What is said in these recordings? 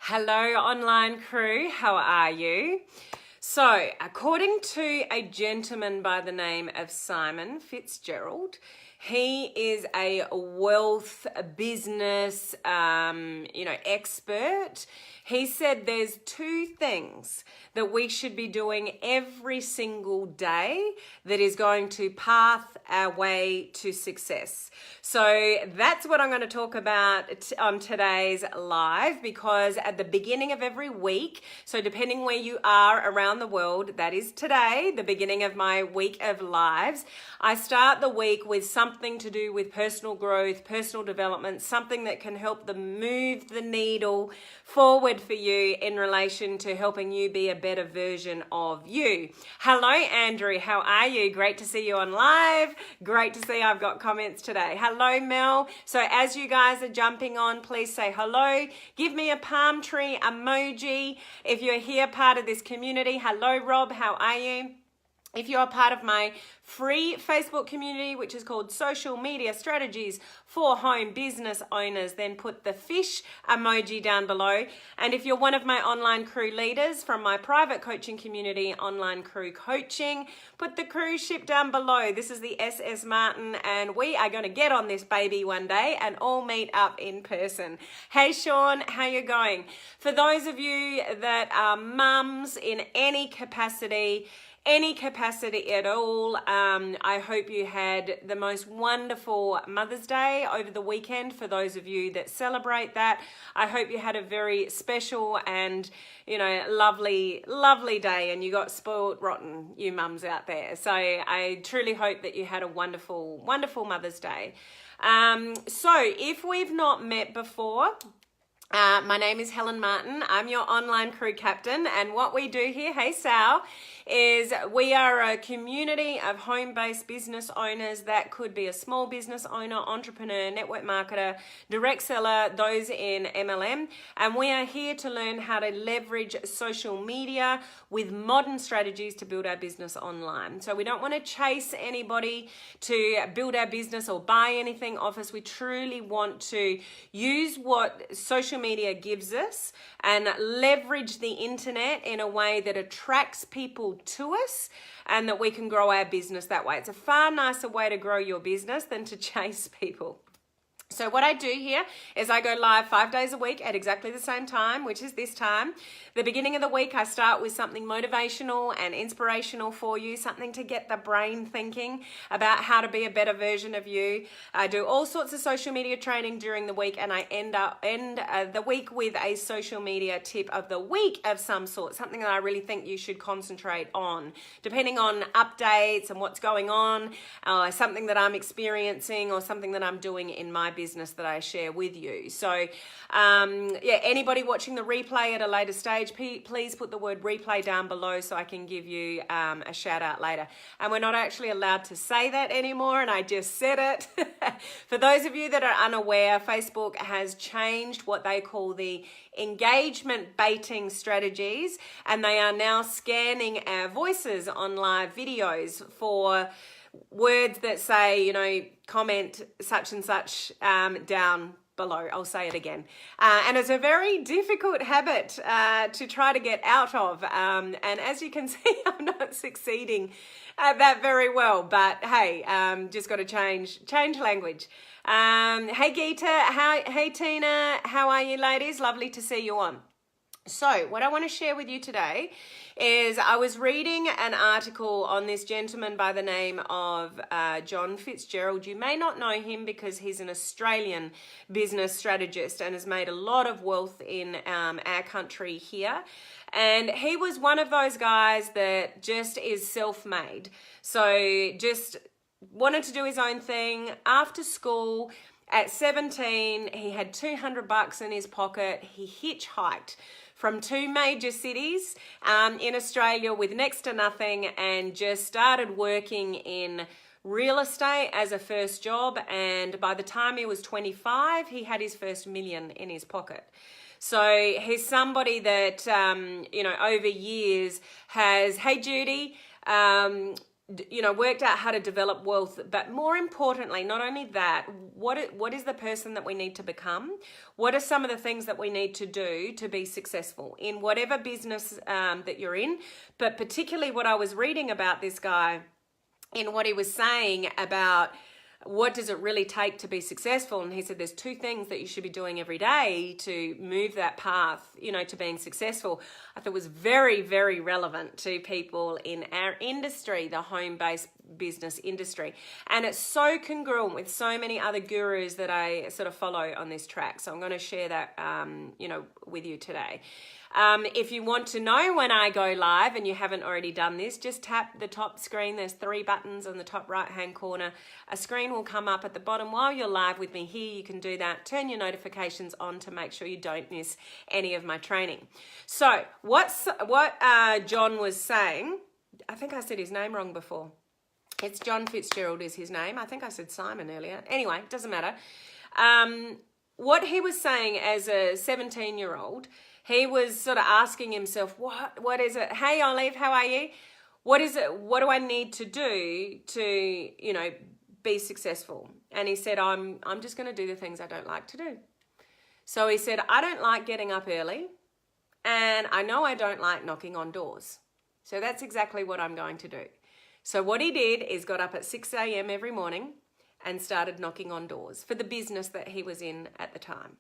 Hello, online crew. How are you? So, according to a gentleman by the name of Simon Fitzgerald, he is a wealth business, expert. He said there's two things that we should be doing every single day that is going to path our way to success. So that's what I'm going to talk about on today's live, because at the beginning of every week, so depending where you are around the world, that is today, the beginning of my week of lives, I start the week with something to do with personal growth, personal development, something that can help them move the needle forward for you in relation to helping you be a better version of you. Hello, Andrew. How are you? Great to see you on live. Great to see I've got comments today. Hello, Mel. So as you guys are jumping on, please say hello. Give me a palm tree emoji if you're here part of this community. Hello, Rob. How are you? If you're a part of my free Facebook community, which is called Social Media Strategies for Home Business Owners, then put the fish emoji down below. And if you're one of my online crew leaders from my private coaching community, Online Crew Coaching, put the cruise ship down below. This is the SS Martin, and we are going to get on this baby one day and all meet up in person. Hey, Sean, how you going? For those of you that are mums in any capacity at all, I hope you had the most wonderful Mother's Day over the weekend. For those of you that celebrate that, I hope you had a very special and, lovely day, and you got spoiled rotten, you mums out there. So I truly hope that you had a wonderful Mother's Day. So if we've not met before, my name is Helen Martin. I'm your online crew captain, and what we do here, hey Sal, is we are a community of home-based business owners. That could be a small business owner, entrepreneur, network marketer, direct seller, those in MLM, and we are here to learn how to leverage social media with modern strategies to build our business online. So we don't want to chase anybody to build our business or buy anything off us. We truly want to use what social media gives us and leverage the internet in a way that attracts people to us, and that we can grow our business that way. It's a far nicer way to grow your business than to chase people. So what I do here is I go live 5 days a week at exactly the same time, which is this time. The beginning of the week, I start with something motivational and inspirational for you, something to get the brain thinking about how to be a better version of you. I do all sorts of social media training during the week, and I end the week with a social media tip of the week of some sort, something that I really think you should concentrate on, depending on updates and what's going on, something that I'm experiencing or something that I'm doing in my business that I share with you. So anybody watching the replay at a later stage, please put the word replay down below so I can give you a shout out later. And we're not actually allowed to say that anymore, and I just said it. For those of you that are unaware, Facebook has changed what they call the engagement baiting strategies, and they are now scanning our voices on live videos for words that say, comment such and such down below. I'll say it again. And it's a very difficult habit to try to get out of. And as you can see, I'm not succeeding at that very well. But hey, just got to change language. Hey Geeta, hey Tina, how are you ladies? Lovely to see you on. So what I want to share with you today is I was reading an article on this gentleman by the name of John Fitzgerald. You may not know him because he's an Australian business strategist and has made a lot of wealth in our country here. And he was one of those guys that just is self-made. So just wanted to do his own thing after school. At 17, he had $200 in his pocket. He hitchhiked from 2 major cities in Australia with next to nothing, and just started working in real estate as a first job. And by the time he was 25, he had his first $1 million in his pocket. So he's somebody that, over years has, hey Judy, worked out how to develop wealth, but more importantly, not only that, what is the person that we need to become? What are some of the things that we need to do to be successful in whatever business that you're in? But particularly what I was reading about this guy in what he was saying about what does it really take to be successful? And he said there's 2 things that you should be doing every day to move that path, to being successful. I thought it was very, very relevant to people in our industry, the home-based business industry. And it's so congruent with so many other gurus that I sort of follow on this track. So I'm going to share that, with you today. If you want to know when I go live and you haven't already done this, just tap the top screen. There's 3 buttons on the top right hand corner. A screen will come up at the bottom while you're live with me here. You can do that. Turn your notifications on to make sure you don't miss any of my training. So what John was saying, I think I said his name wrong before. It's John Fitzgerald is his name. I think I said Simon earlier. Anyway, doesn't matter. What he was saying as a 17-year-old, he was sort of asking himself, what is it? Hey, Olive, how are you? What is it? What do I need to do to, be successful? And he said, I'm just going to do the things I don't like to do. So he said, I don't like getting up early, and I know I don't like knocking on doors. So that's exactly what I'm going to do. So what he did is got up at 6 a.m. every morning and started knocking on doors for the business that he was in at the time.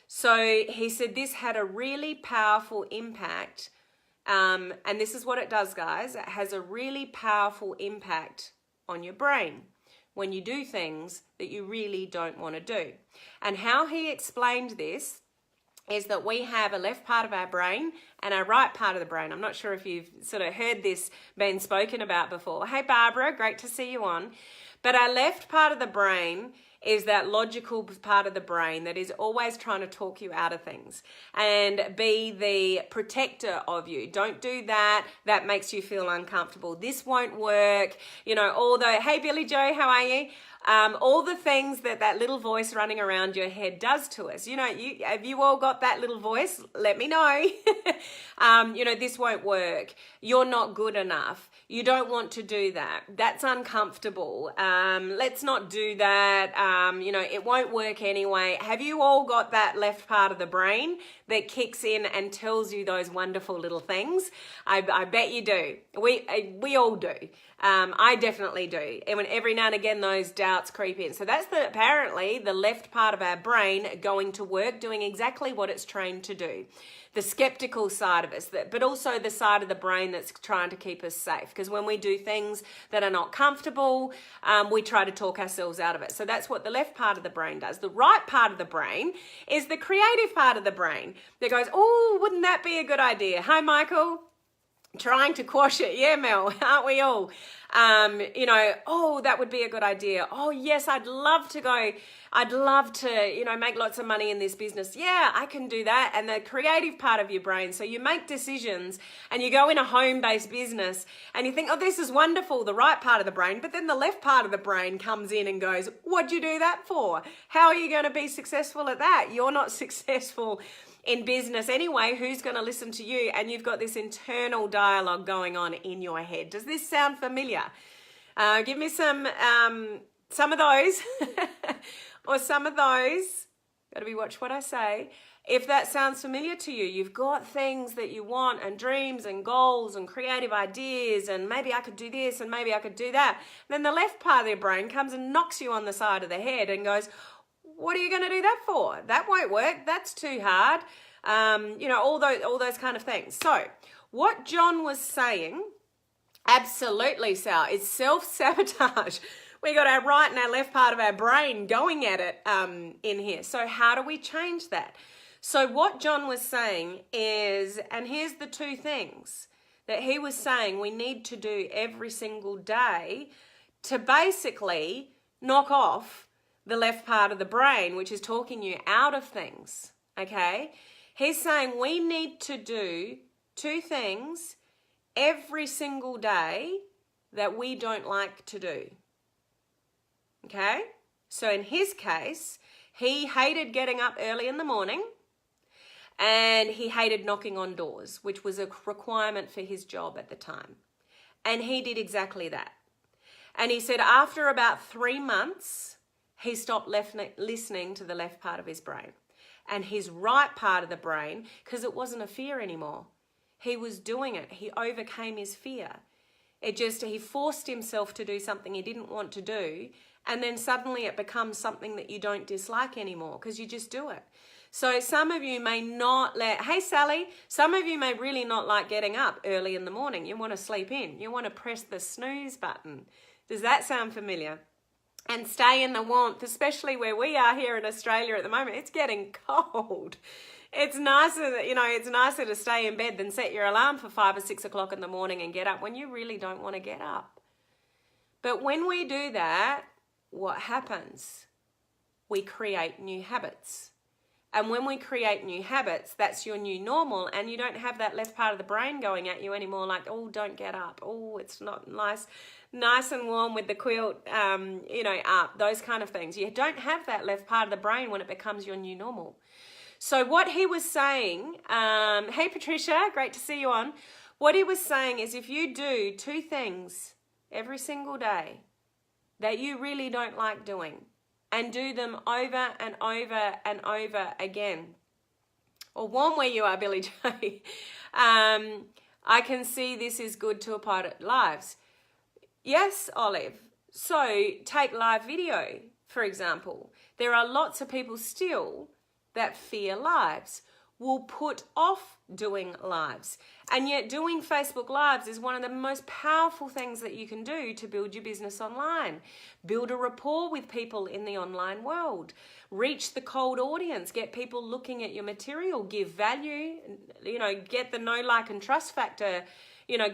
So he said this had a really powerful impact, and this is what it does, guys. It has a really powerful impact on your brain when you do things that you really don't want to do. And how he explained this is that we have a left part of our brain and a right part of the brain. I'm not sure if you've sort of heard this being spoken about before. Hey, Barbara, great to see you on. But our left part of the brain is that logical part of the brain that is always trying to talk you out of things and be the protector of you. Don't do that. That makes you feel uncomfortable. This won't work. Hey, Billy Joe, how are you? All the things that little voice running around your head does to us. Have you all got that little voice? Let me know. This won't work. You're not good enough. You don't want to do that. That's uncomfortable. Let's not do that. It won't work anyway. Have you all got that left part of the brain that kicks in and tells you those wonderful little things? I bet you do. We all do. I definitely do. And when every now and again those doubts creep in. So that's apparently the left part of our brain going to work, doing exactly what it's trained to do. The skeptical side of us, but also the side of the brain that's trying to keep us safe. Because when we do things that are not comfortable, we try to talk ourselves out of it. So that's what the left part of the brain does. The right part of the brain is the creative part of the brain that goes, oh, wouldn't that be a good idea? Hi, Michael. Trying to quash it. Yeah, Mel, aren't we all? Oh, that would be a good idea. Oh, yes, I'd love to, make lots of money in this business. Yeah, I can do that. And the creative part of your brain. So you make decisions and you go in a home-based business and you think, oh, this is wonderful, the right part of the brain. But then the left part of the brain comes in and goes, what'd you do that for? How are you going to be successful at that? You're not successful in business anyway. Who's going to listen to you? And you've got this internal dialogue going on in your head. Does this sound familiar? Give me some of those or some of those. Got to be watch what I say. If that sounds familiar to you, you've got things that you want and dreams and goals and creative ideas and maybe I could do this and maybe I could do that. Then the left part of your brain comes and knocks you on the side of the head and goes, what are you going to do that for? That won't work. That's too hard. All those kind of things. So what John was saying, absolutely, Sal, is self-sabotage. We got our right and our left part of our brain going at it in here. So how do we change that? So what John was saying is, and here's the 2 things that he was saying we need to do every single day to basically knock off the left part of the brain, which is talking you out of things, okay? He's saying we need to do 2 things every single day that we don't like to do, okay? So in his case, he hated getting up early in the morning and he hated knocking on doors, which was a requirement for his job at the time. And he did exactly that. And he said after about 3 months, he stopped listening to the left part of his brain. And his right part of the brain, because it wasn't a fear anymore. He was doing it. He overcame his fear. He forced himself to do something he didn't want to do. And then suddenly it becomes something that you don't dislike anymore because you just do it. So some of you may not hey Sally, some of you may really not like getting up early in the morning. You want to sleep in. You want to press the snooze button. Does that sound familiar? And stay in the warmth, especially where we are here in Australia at the moment. It's getting cold. It's nicer to stay in bed than set your alarm for 5 or 6 o'clock in the morning and get up when you really don't want to get up. But when we do that, what happens? We create new habits. And when we create new habits, that's your new normal, and you don't have that left part of the brain going at you anymore like, oh, don't get up. Oh, it's not nice and warm with the quilt, up, those kind of things. You don't have that left part of the brain when it becomes your new normal. So what he was saying, hey Patricia, great to see you on. What he was saying is if you do 2 things every single day that you really don't like doing, and do them over and over and over again. Or warm where you are, Billy J. I can see this is good to apply to lives. Yes, Olive. So take live video, for example. There are lots of people still that fear lives, will put off doing lives. And yet doing Facebook Lives is one of the most powerful things that you can do to build your business online. Build a rapport with people in the online world. Reach the cold audience. Get people looking at your material. Give value. Get the know, like, and trust factor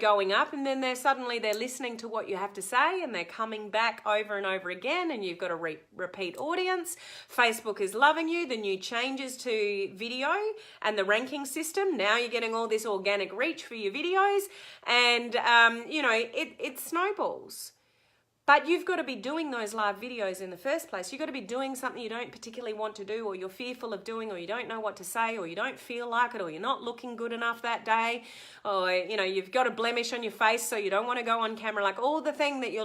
going up, and then they're listening to what you have to say, and they're coming back over and over again, and you've got a repeat audience. Facebook is loving you. The new changes to video and the ranking system. Now you're getting all this organic reach for your videos, and it snowballs. But you've got to be doing those live videos in the first place. You've got to be doing something you don't particularly want to do, or you're fearful of doing, or you don't know what to say, or you don't feel like it, or you're not looking good enough that day, or you've got a blemish on your face, so you don't want to go on camera. Like all the things that your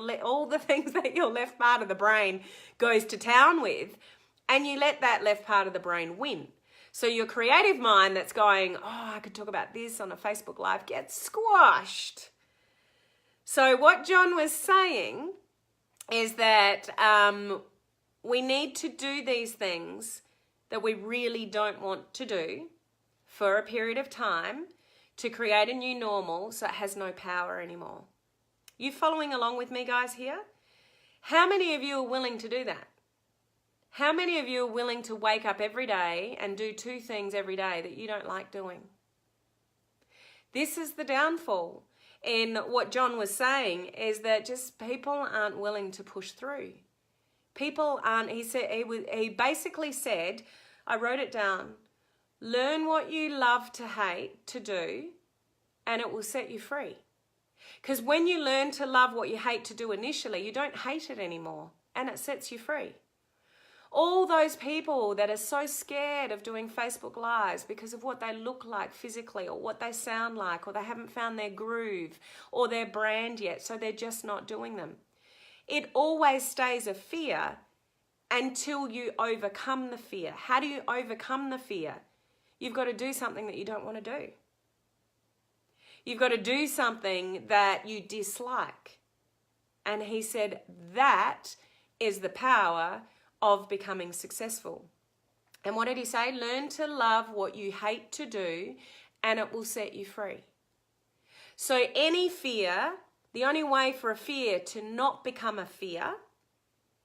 left part of the brain goes to town with, and you let that left part of the brain win. So your creative mind that's going, oh, I could talk about this on a Facebook Live, gets squashed. So what John was saying is that we need to do these things that we really don't want to do for a period of time to create a new normal so it has no power anymore. You following along with me, guys, here? How many of you are willing to do that? How many of you are willing to wake up every day and do 2 things every day that you don't like doing? This is the downfall. And what John was saying is that just people aren't willing to push through. People aren't, he basically said, I wrote it down, learn what you love to hate to do, and it will set you free. Because when you learn to love what you hate to do initially, you don't hate it anymore, and it sets you free. All those people that are so scared of doing Facebook Lives because of what they look like physically, or what they sound like, or they haven't found their groove or their brand yet, so they're just not doing them. It always stays a fear until you overcome the fear. How do you overcome the fear? You've got to do something that you don't want to do. You've got to do something that you dislike. And he said that is the power of becoming successful. And what did he say? Learn to love what you hate to do, and it will set you free. So any fear, the only way for a fear to not become a fear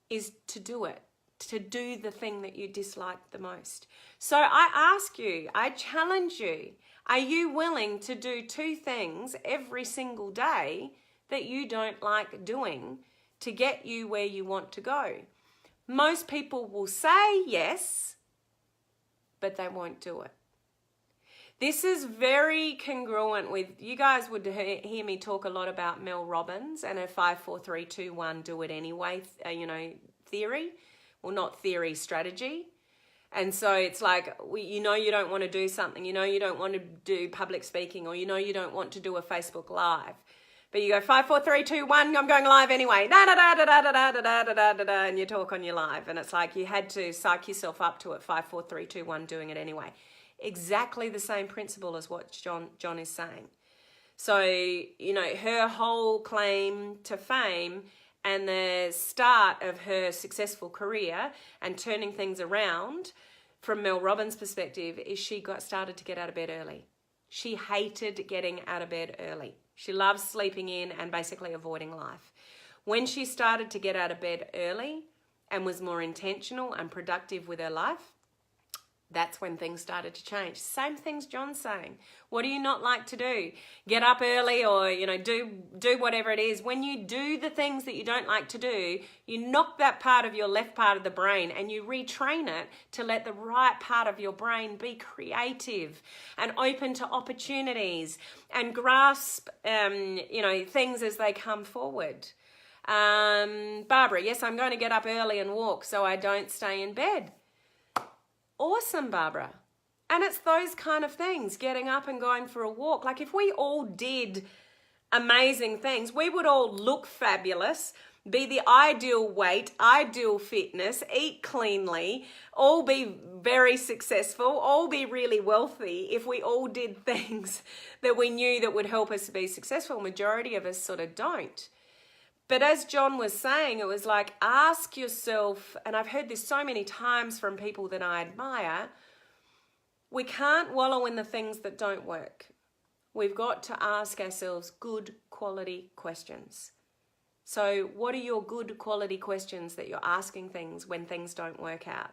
is to do it, to do the thing that you dislike the most. So I ask you, I challenge you, are you willing to do 2 things every single day that you don't like doing to get you where you want to go? Most people will say yes, but they won't do it. This is very congruent with, you guys would hear me talk a lot about Mel Robbins and her 5, 4, 3, 2, 1, do it anyway, theory. Well, not theory, strategy. And so it's like, you don't want to do something, you don't want to do public speaking, or you don't want to do a Facebook Live. But you go 5, 4, 3, 2, 1, I'm going live anyway. Da da da da da da da da da da da da, and you talk on your live. And it's like you had to psych yourself up to it, 5, 4, 3, 2, 1, doing it anyway. Exactly the same principle as what John is saying. So, you know, her whole claim to fame and the start of her successful career and turning things around from Mel Robbins' perspective is she started to get out of bed early. She hated getting out of bed early. She loves sleeping in and basically avoiding life. When she started to get out of bed early and was more intentional and productive with her life, that's when things started to change. Same things John's saying. What do you not like to do? Get up early, or, you know, do whatever it is. When you do the things that you don't like to do, you knock that part of your left part of the brain and you retrain it to let the right part of your brain be creative and open to opportunities and grasp, you know, things as they come forward. Barbara, yes, I'm going to get up early and walk so I don't stay in bed. Awesome, Barbara. And it's those kind of things, getting up and going for a walk. Like if we all did amazing things, we would all look fabulous, be the ideal weight, ideal fitness, eat cleanly, all be very successful, all be really wealthy if we all did things that we knew that would help us to be successful. Majority of us sort of don't. But as John was saying, it was like, ask yourself, and I've heard this so many times from people that I admire, we can't wallow in the things that don't work. We've got to ask ourselves good quality questions. So what are your good quality questions that you're asking things when things don't work out?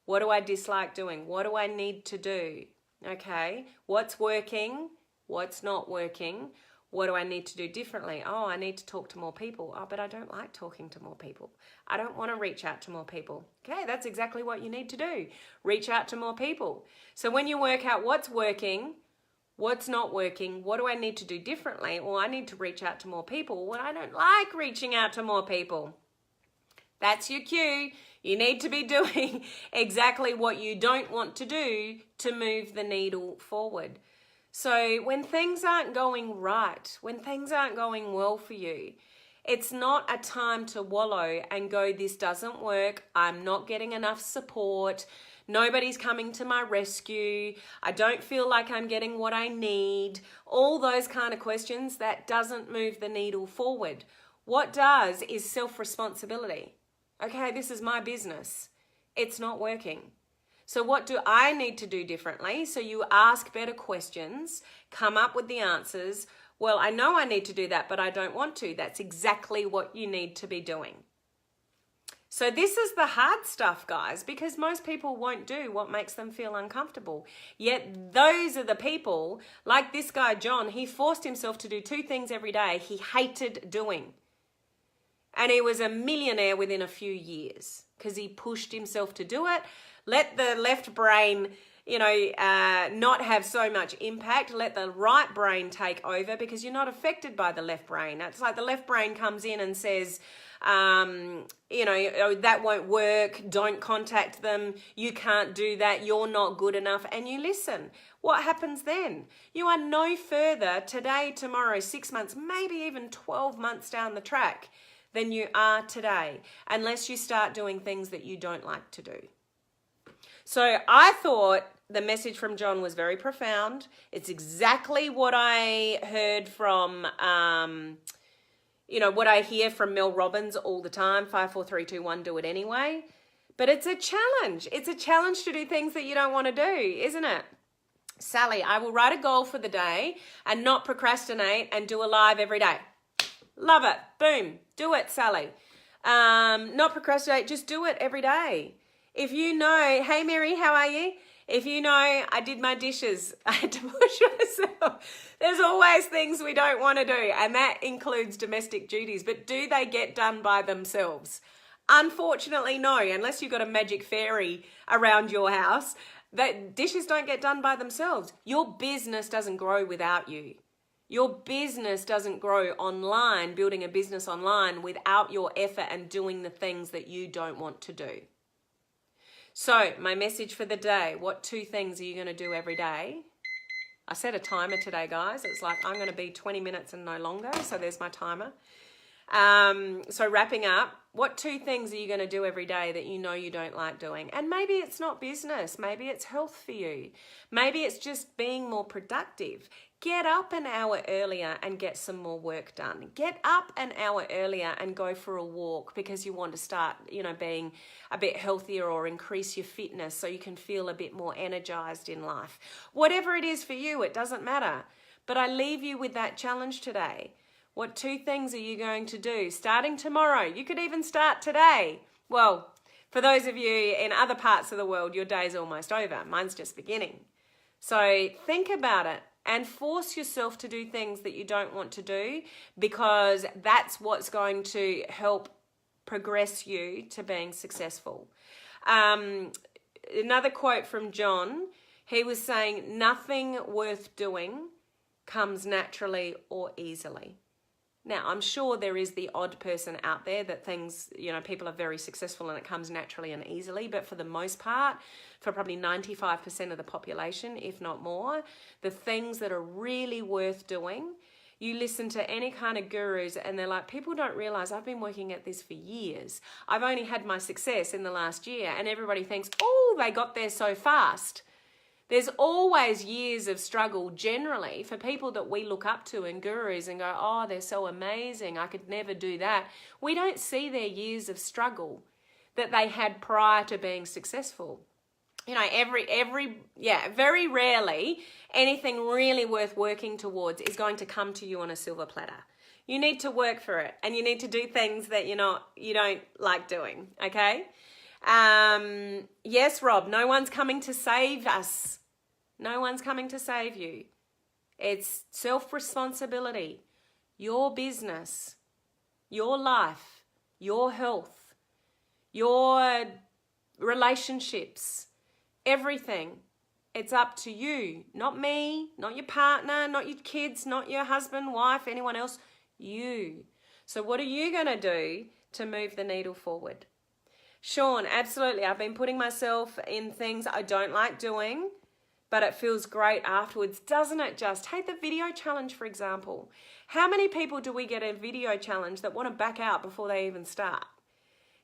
What do I dislike doing? What do I need to do? Okay, what's working? What's not working? What do I need to do differently? Oh, I need to talk to more people. Oh, but I don't like talking to more people. I don't want to reach out to more people. Okay, that's exactly what you need to do. Reach out to more people. So when you work out what's working, what's not working, what do I need to do differently? Well, I need to reach out to more people. Well, I don't like reaching out to more people. That's your cue. You need to be doing exactly what you don't want to do to move the needle forward. So when things aren't going right, when things aren't going well for you, it's not a time to wallow and go, this doesn't work, I'm not getting enough support, nobody's coming to my rescue, I don't feel like I'm getting what I need. All those kind of questions, that doesn't move the needle forward. What does is self-responsibility. Okay, this is my business. It's not working. So what do I need to do differently? So you ask better questions, come up with the answers. Well, I know I need to do that, but I don't want to. That's exactly what you need to be doing. So this is the hard stuff, guys, because most people won't do what makes them feel uncomfortable. Yet those are the people, like this guy, John, he forced himself to do 2 things every day he hated doing. And he was a millionaire within a few years because he pushed himself to do it. Let the left brain, not have so much impact. Let the right brain take over because you're not affected by the left brain. It's like the left brain comes in and says, that won't work. Don't contact them. You can't do that. You're not good enough. And you listen. What happens then? You are no further today, tomorrow, 6 months, maybe even 12 months down the track than you are today, unless you start doing things that you don't like to do. So I thought the message from John was very profound. It's exactly what I heard from, what I hear from Mel Robbins all the time, 5, 4, 3, 2, 1, do it anyway. But it's a challenge. It's a challenge to do things that you don't want to do, isn't it? Sally, I will write a goal for the day and not procrastinate and do a live every day. Love it. Boom. Do it, Sally. Not procrastinate, just do it every day. If you know, hey Mary, how are you? If you know I did my dishes, I had to push myself. There's always things we don't want to do, and that includes domestic duties. But do they get done by themselves? Unfortunately, no, unless you've got a magic fairy around your house. That dishes don't get done by themselves. Your business doesn't grow without you. Your business doesn't grow online, building a business online, without your effort and doing the things that you don't want to do. So my message for the day, what 2 things are you going to do every day I set a timer today, guys. It's like I'm going to be 20 minutes and no longer. So there's my timer. So wrapping up, what 2 things are you going to do every day that you know you don't like doing? And maybe it's not business. Maybe it's health for you. Maybe it's just being more productive. Get up an hour earlier and get some more work done. Get up an hour earlier and go for a walk because you want to start, being a bit healthier or increase your fitness so you can feel a bit more energized in life. Whatever it is for you, it doesn't matter. But I leave you with that challenge today. What 2 things are you going to do starting tomorrow? You could even start today. Well, for those of you in other parts of the world, your day's almost over. Mine's just beginning. So think about it. And force yourself to do things that you don't want to do, because that's what's going to help progress you to being successful. Another quote from John, he was saying, nothing worth doing comes naturally or easily. Now, I'm sure there is the odd person out there that thinks, people are very successful and it comes naturally and easily. But for the most part, for probably 95% of the population, if not more, the things that are really worth doing, you listen to any kind of gurus and they're like, people don't realize I've been working at this for years. I've only had my success in the last year, and everybody thinks, oh, they got there so fast. There's always years of struggle generally for people that we look up to and gurus and go, oh, they're so amazing, I could never do that. We don't see their years of struggle that they had prior to being successful. Very rarely anything really worth working towards is going to come to you on a silver platter. You need to work for it, and you need to do things that you don't like doing, okay? Yes, Rob, no one's coming to save us. No one's coming to save you. It's self-responsibility, your business, your life, your health, your relationships, everything. It's up to you, not me, not your partner, not your kids, not your husband, wife, anyone else, you. So what are you going to do to move the needle forward? Sean, absolutely. I've been putting myself in things I don't like doing, but it feels great afterwards, doesn't it just? Take the video challenge, for example. How many people do we get a video challenge that want to back out before they even start?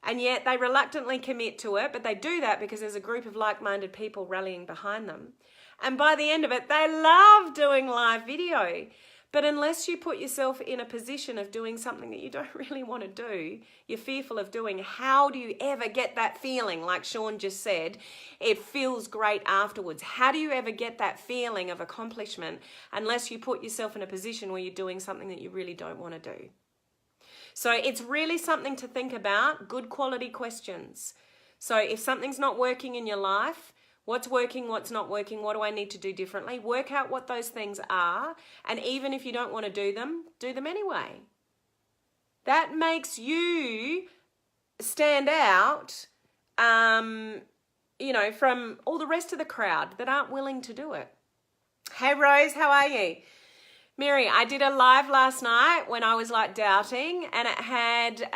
And yet they reluctantly commit to it, but they do that because there's a group of like-minded people rallying behind them. And by the end of it, they love doing live video. But unless you put yourself in a position of doing something that you don't really want to do, you're fearful of doing, how do you ever get that feeling? Like Sean just said, it feels great afterwards. How do you ever get that feeling of accomplishment unless you put yourself in a position where you're doing something that you really don't want to do? So it's really something to think about, good quality questions. So if something's not working in your life, what's working, what's not working, what do I need to do differently? Work out what those things are, and even if you don't want to do them anyway. That makes you stand out, from all the rest of the crowd that aren't willing to do it. Hey Rose, how are you? Mary, I did a live last night when I was like doubting, and it had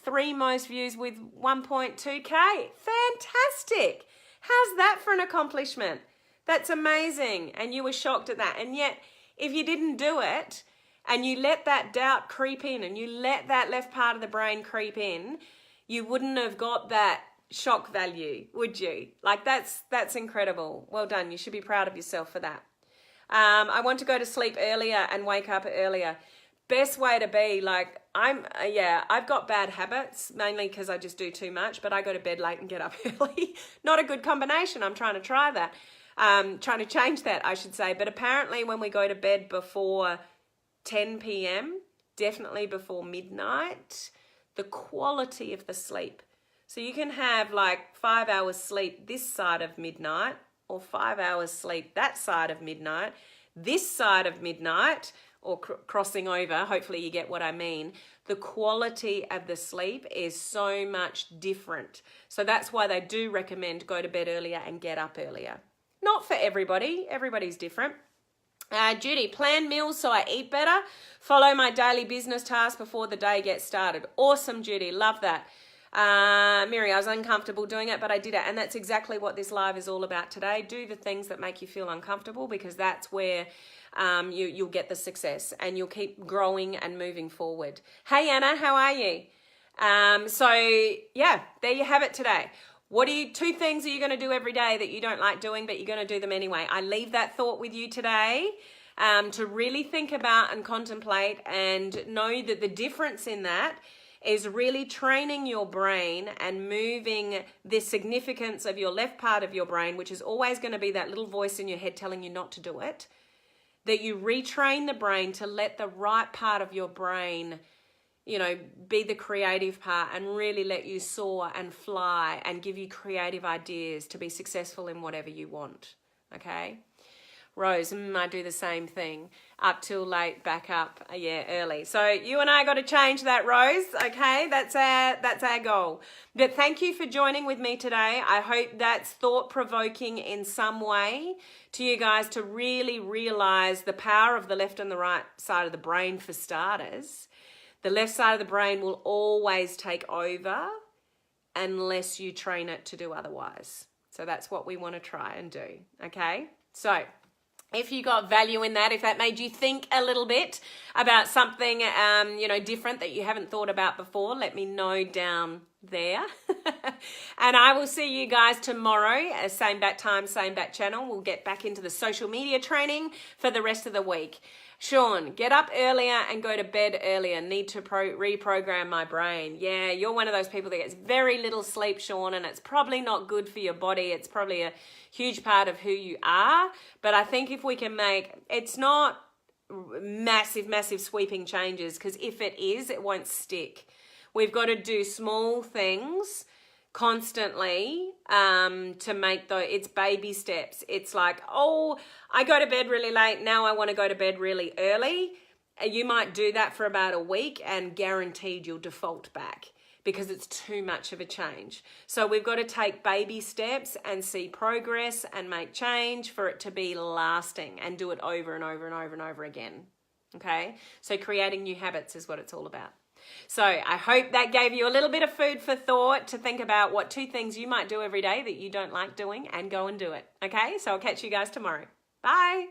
3 most views with 1.2K. Fantastic. How's that for an accomplishment? That's amazing. And you were shocked at that. And yet, if you didn't do it and you let that doubt creep in and you let that left part of the brain creep in, you wouldn't have got that shock value, would you? Like that's incredible. Well done. You should be proud of yourself for that. I want to go to sleep earlier and wake up earlier. Best way to be, like, I've got bad habits, mainly because I just do too much, but I go to bed late and get up early. Not a good combination. I'm trying to try that. Trying to change that, I should say. But apparently when we go to bed before 10 p.m., definitely before midnight, the quality of the sleep. So you can have like 5 hours sleep this side of midnight, or 5 hours sleep that side of midnight, this side of midnight, or crossing over, hopefully you get what I mean. The quality of the sleep is so much different. So that's why they do recommend go to bed earlier and get up earlier. Not for everybody, everybody's different. Judy, plan meals so I eat better. Follow my daily business tasks before the day gets started. Awesome, Judy, love that. Miri, I was uncomfortable doing it, but I did it. And that's exactly what this live is all about today. Do the things that make you feel uncomfortable, because that's where you'll get the success and you'll keep growing and moving forward. Hey, Anna, how are you? So yeah, there you have it today. Two things are you going to do every day that you don't like doing, but you're going to do them anyway? I leave that thought with you today, to really think about and contemplate, and know that the difference in that is really training your brain and moving the significance of your left part of your brain, which is always going to be that little voice in your head telling you not to do it, that you retrain the brain to let the right part of your brain, be the creative part and really let you soar and fly and give you creative ideas to be successful in whatever you want. Okay? Rose, I do the same thing. Up till late, back up, early. So you and I got to change that, Rose. Okay, that's our goal. But thank you for joining with me today. I hope that's thought-provoking in some way to you guys to really realize the power of the left and the right side of the brain for starters. The left side of the brain will always take over unless you train it to do otherwise. So that's what we want to try and do, okay? So if you got value in that, if that made you think a little bit about something, different that you haven't thought about before, let me know down there. And I will see you guys tomorrow, same bat time, same bat channel. We'll get back into the social media training for the rest of the week. Sean, get up earlier and go to bed earlier. Need to reprogram my brain. Yeah, you're one of those people that gets very little sleep, Sean, and it's probably not good for your body. It's probably a huge part of who you are. But I think if we can it's not massive sweeping changes, because if it is, it won't stick. We've got to do small things constantly to make it's baby steps. It's like, oh, I go to bed really late, now I want to go to bed really early. You might do that for about a week and guaranteed you'll default back because it's too much of a change. So we've got to take baby steps and see progress and make change for it to be lasting, and do it over and over and over and over again. Okay, so creating new habits is what it's all about. So I hope that gave you a little bit of food for thought to think about what 2 things you might do every day that you don't like doing, and go and do it. Okay, so I'll catch you guys tomorrow. Bye.